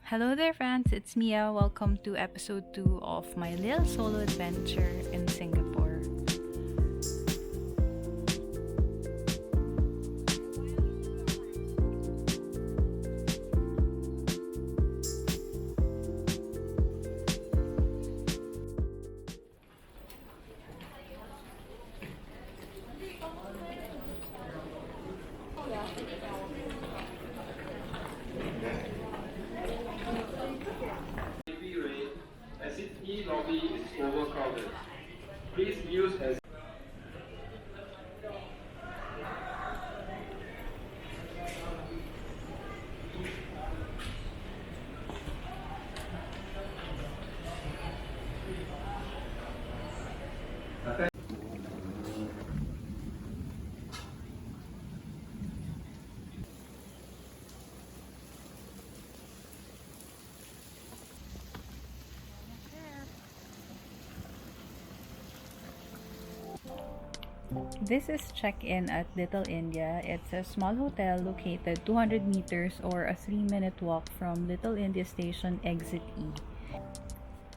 Hello there, friends. It's Mia. Welcome to episode 2 of my little solo adventure in Singapore. As its e-lobby is overcrowded. Please use as This is check-in at Little India. It's a small hotel located 200 meters or a 3-minute walk from Little India Station Exit E.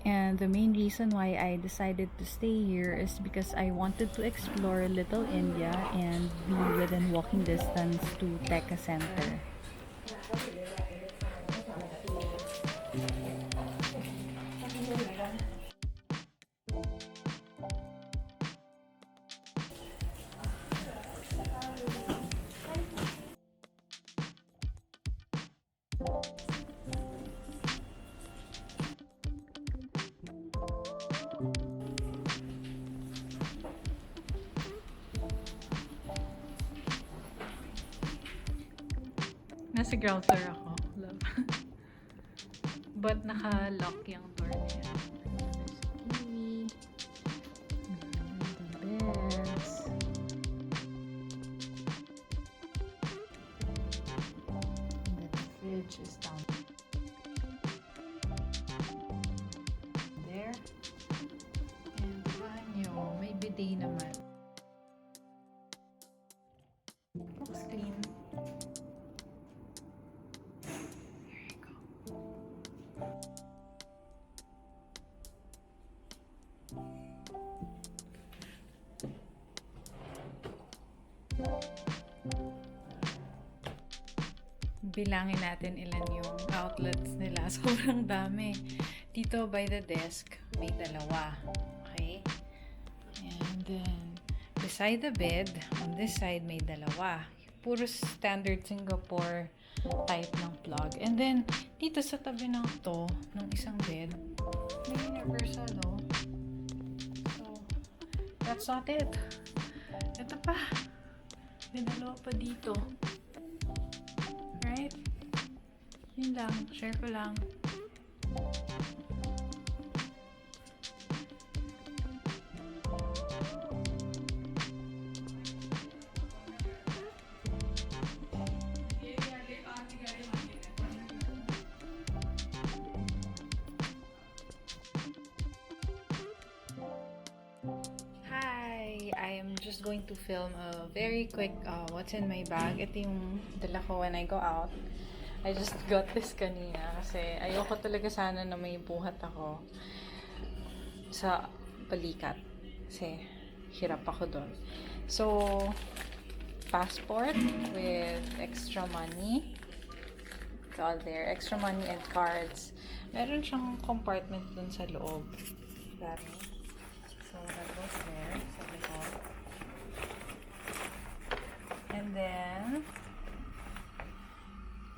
And the main reason why I decided to stay here is because I wanted to explore Little India and be within walking distance to Tekka Centre. Nasa ground floor ako. Love. But naka-lock yung door niya. TV. The beds. And then the fridge is down there. And the banyo. May bidet naman. Looks clean. Bilangin natin ilan yung outlets nila. Sobrang dami. Dito by the desk, may dalawa. Okay? And then, beside the bed, on this side, may dalawa. Puro standard Singapore type ng plug. And then, dito sa tabi ng to, ng isang bed, may universal, oh. So, that's not it. Ito pa. May dalawa pa dito. Right? Yun lang. Share ko lang. Hi! I am just going to film a very quick what's in my bag. Ito yung dala ko when I go out. I just got this kanina kasi ayoko talaga sana na may buhat ako sa balikat kasi hirap ako doon. So, passport with extra money. It's all there. Extra money and cards. Meron siyang compartment dun sa loob. That So, that goes there sa likod. And then,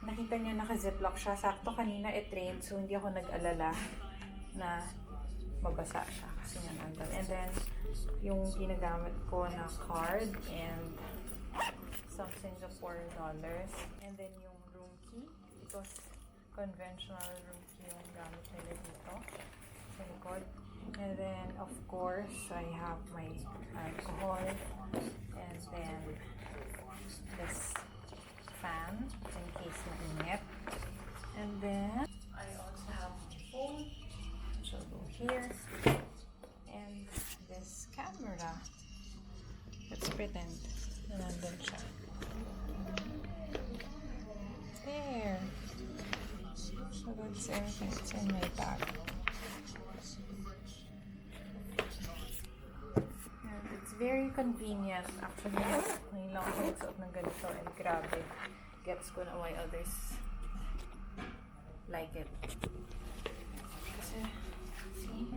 nakita niyo naka-ziplock siya. Sakto kanina it-rained, so hindi ako nag-alala na mabasa siya kasi nga nandun. And then, yung ginagamit ko na card and some Singapore dollars. And then, yung room key. Because conventional room key yung gamit nila dito sa likod. And then, of course, I have my alcohol. And then, this fan in case mainit. And then, I also have my phone, which will go here. And this camera. Let's pretend na nandun siya. There. So It's in my bag. And it's very convenient. Actually, ngayon lang ako nagsuot ng ganito and grabe. Gets ko na why others like it. Kasi, see?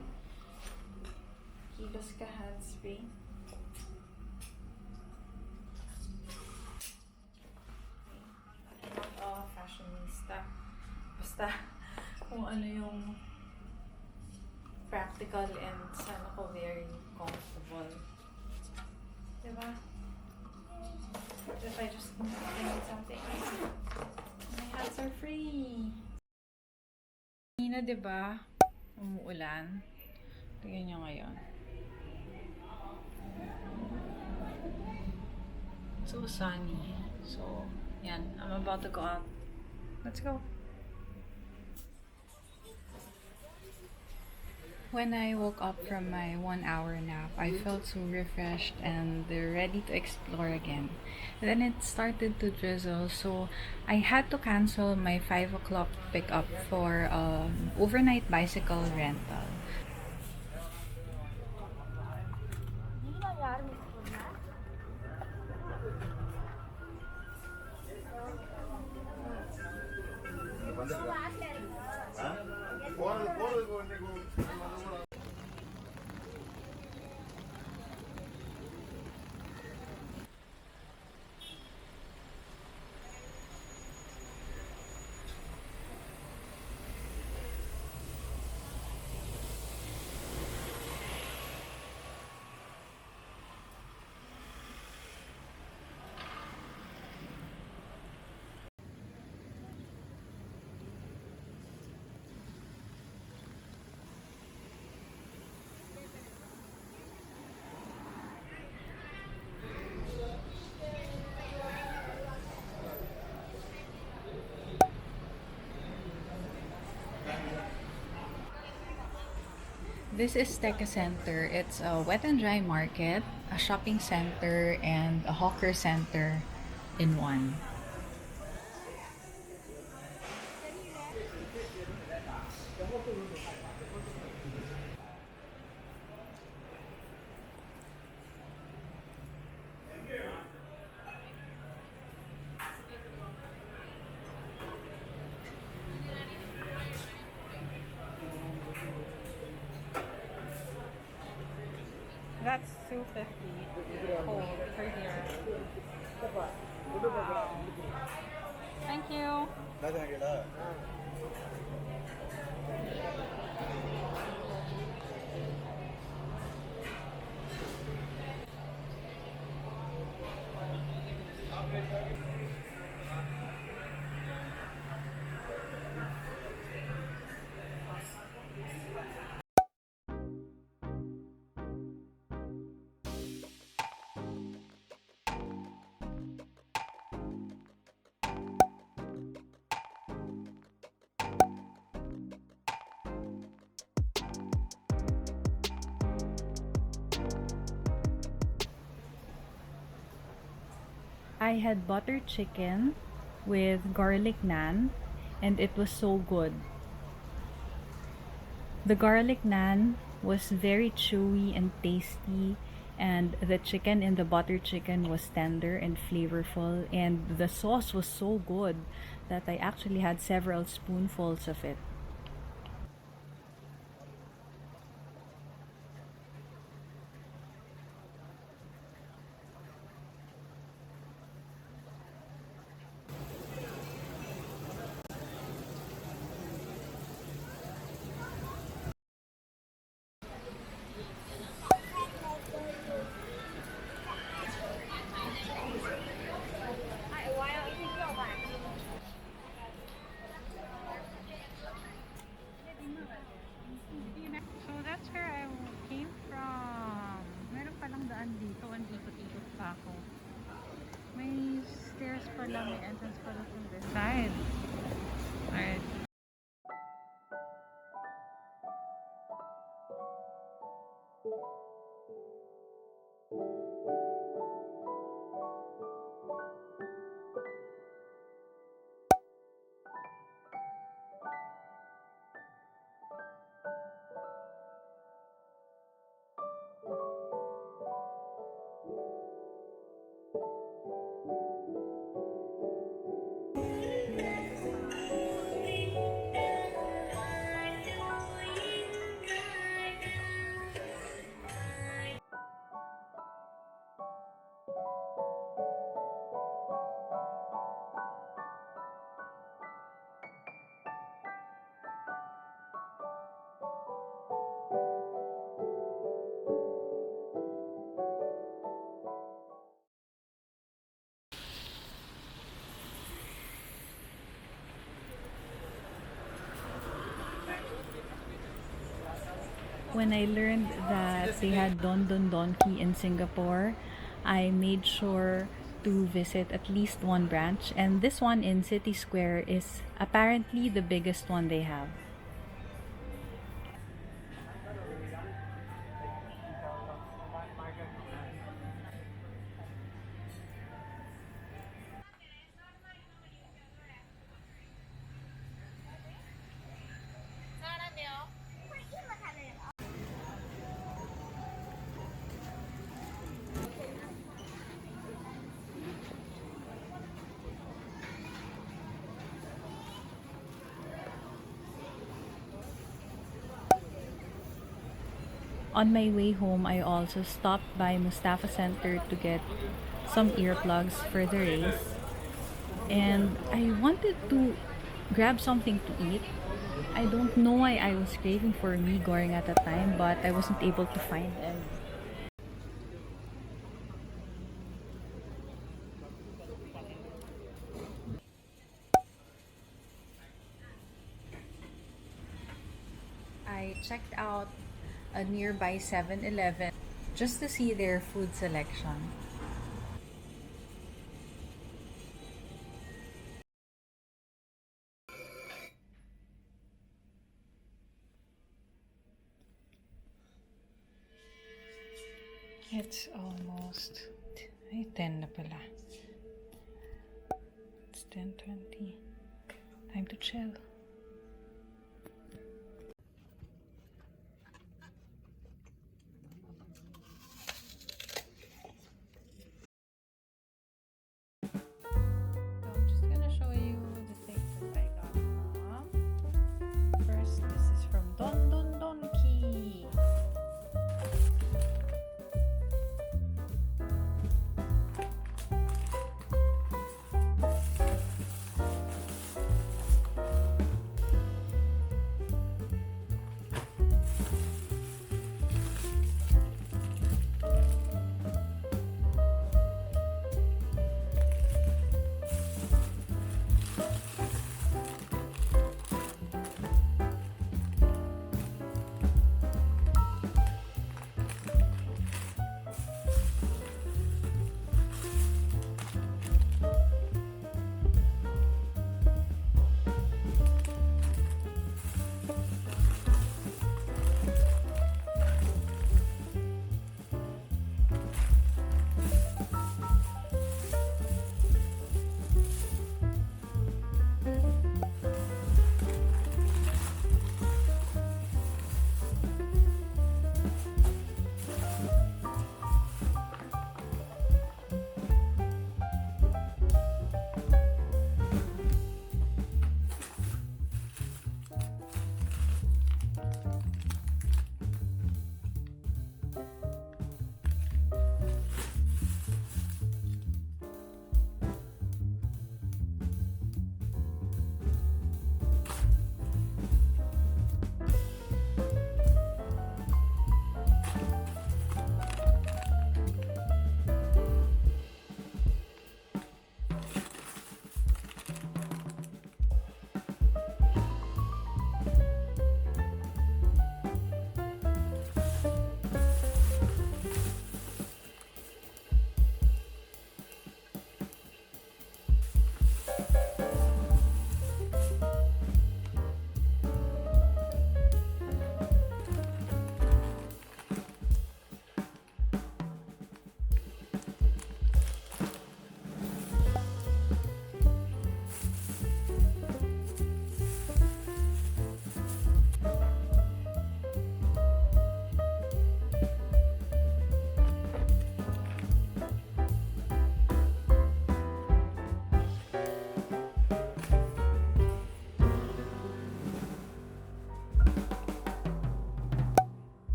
Kilos ka hands-free. Not a fashionista. Basta, kung ano yung practical and sana ko very comfortable. Diba? If I just need something, my hands are free. Kanina, diba? Umuulan. Tingnan nyo ngayon. So sunny. So, yan. I'm about to go out. Let's go. When I woke up from my 1-hour nap, I felt so refreshed and ready to explore again. And then it started to drizzle, so I had to cancel my 5 o'clock pickup for overnight bicycle rental. This is Tekka Centre. It's a wet and dry market, a shopping center, and a hawker center in one. That's 250 whole for here. Wow. Thank you. I had butter chicken with garlic naan, and it was so good. The garlic naan was very chewy and tasty, and the chicken in the butter chicken was tender and flavorful, and the sauce was so good that I actually had several spoonfuls of it. So that's where I came from. Meron palang daan dito, ikot-ikot pa ako. May stairs pala, may entrance pala from this side. Alright. When I learned that they had Donki in Singapore, I made sure to visit at least one branch, and this one in City Square is apparently the biggest one they have. On my way home, I also stopped by Mustafa Centre to get some earplugs for the race. And I wanted to grab something to eat. I don't know why I was craving for mee goreng at the time, but I wasn't able to find them. I checked out a nearby 7-Eleven just to see their food selection. It's almost ay, 10 na pala. It's 10:20. Time to chill. So I'm just gonna show you the things that I got from. First, this is from Donki.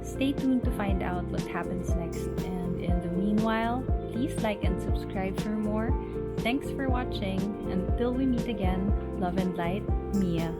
Stay tuned to find out what happens next, and in the meanwhile, please like and subscribe for more. Thanks for watching. Until we meet again, love and light, Mia.